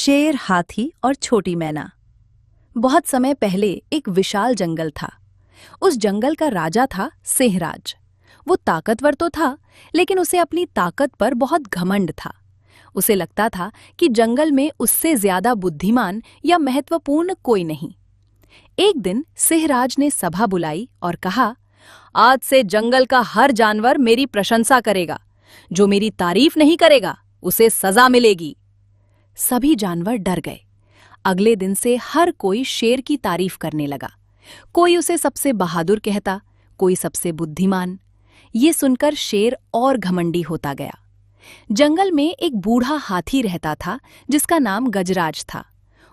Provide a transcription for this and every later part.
शेर, हाथी और छोटी मैना। बहुत समय पहले एक विशाल जंगल था। उस जंगल का राजा था सिंहराज। वो ताकतवर तो था, लेकिन उसे अपनी ताकत पर बहुत घमंड था। उसे लगता था कि जंगल में उससे ज्यादा बुद्धिमान या महत्वपूर्ण कोई नहीं। एक दिन सिंहराज ने सभा बुलाई और कहा, आज से जंगल का हर जानवर मेरी प्रशंसा करेगा। जो मेरी तारीफ नहीं करेगा उसे सजा मिलेगी। सभी जानवर डर गए। अगले दिन से हर कोई शेर की तारीफ करने लगा। कोई उसे सबसे बहादुर कहता, कोई सबसे बुद्धिमान। ये सुनकर शेर और घमंडी होता गया। जंगल में एक बूढ़ा हाथी रहता था जिसका नाम गजराज था।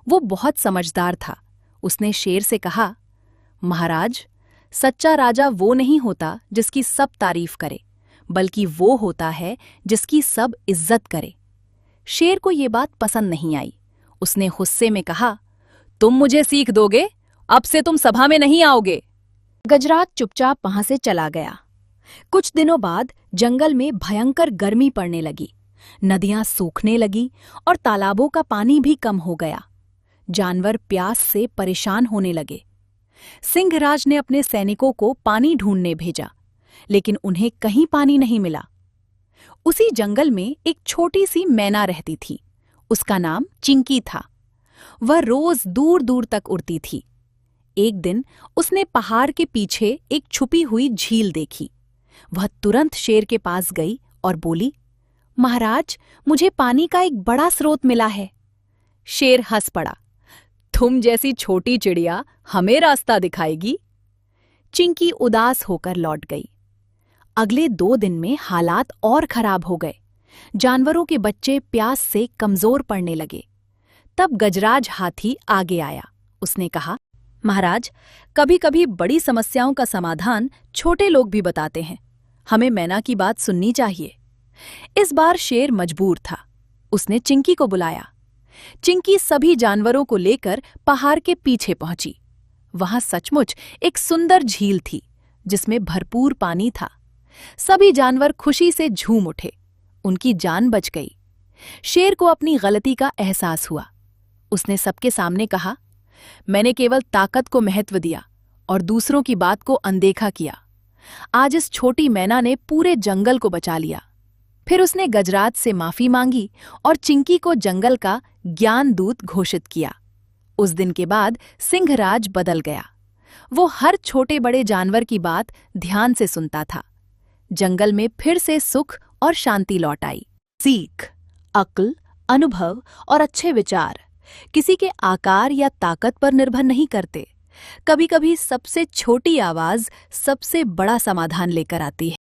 वो बहुत समझदार था। उसने शेर से कहा, महाराज, सच्चा राजा वो नहीं होता जिसकी सब तारीफ करे, बल्कि वो होता है जिसकी सब इज्जत करे। शेर को ये बात पसंद नहीं आई। उसने गुस्से में कहा, तुम मुझे सीख दोगे? अब से तुम सभा में नहीं आओगे। गजराज चुपचाप वहां से चला गया। कुछ दिनों बाद जंगल में भयंकर गर्मी पड़ने लगी। नदियां सूखने लगी और तालाबों का पानी भी कम हो गया। जानवर प्यास से परेशान होने लगे। सिंहराज ने अपने सैनिकों को पानी ढूंढने भेजा, लेकिन उन्हें कहीं पानी नहीं मिला। उसी जंगल में एक छोटी सी मैना रहती थी। उसका नाम चिंकी था। वह रोज दूर दूर तक उड़ती थी। एक दिन उसने पहाड़ के पीछे एक छुपी हुई झील देखी। वह तुरंत शेर के पास गई और बोली, महाराज, मुझे पानी का एक बड़ा स्रोत मिला है। शेर हंस पड़ा, तुम जैसी छोटी चिड़िया हमें रास्ता दिखाएगी? चिंकी उदास होकर लौट गई। अगले 2 दिन में हालात और खराब हो गए। जानवरों के बच्चे प्यास से कमजोर पड़ने लगे। तब गजराज हाथी आगे आया। उसने कहा, महाराज, कभी कभी बड़ी समस्याओं का समाधान छोटे लोग भी बताते हैं। हमें मैना की बात सुननी चाहिए। इस बार शेर मजबूर था। उसने चिंकी को बुलाया। चिंकी सभी जानवरों को लेकर पहाड़ के पीछे पहुंची। वहां सचमुच एक सुंदर झील थी जिसमें भरपूर पानी था। सभी जानवर खुशी से झूम उठे। उनकी जान बच गई। शेर को अपनी गलती का एहसास हुआ। उसने सबके सामने कहा, मैंने केवल ताकत को महत्व दिया और दूसरों की बात को अनदेखा किया। आज इस छोटी मैना ने पूरे जंगल को बचा लिया। फिर उसने गजराज से माफी मांगी और चिंकी को जंगल का ज्ञान दूत घोषित किया। उस दिन के बाद सिंहराज बदल गया। वो हर छोटे बड़े जानवर की बात ध्यान से सुनता था। जंगल में फिर से सुख और शांति लौट आई। सीख, अक्ल, अनुभव और अच्छे विचार किसी के आकार या ताकत पर निर्भर नहीं करते। कभी-कभी सबसे छोटी आवाज सबसे बड़ा समाधान लेकर आती है।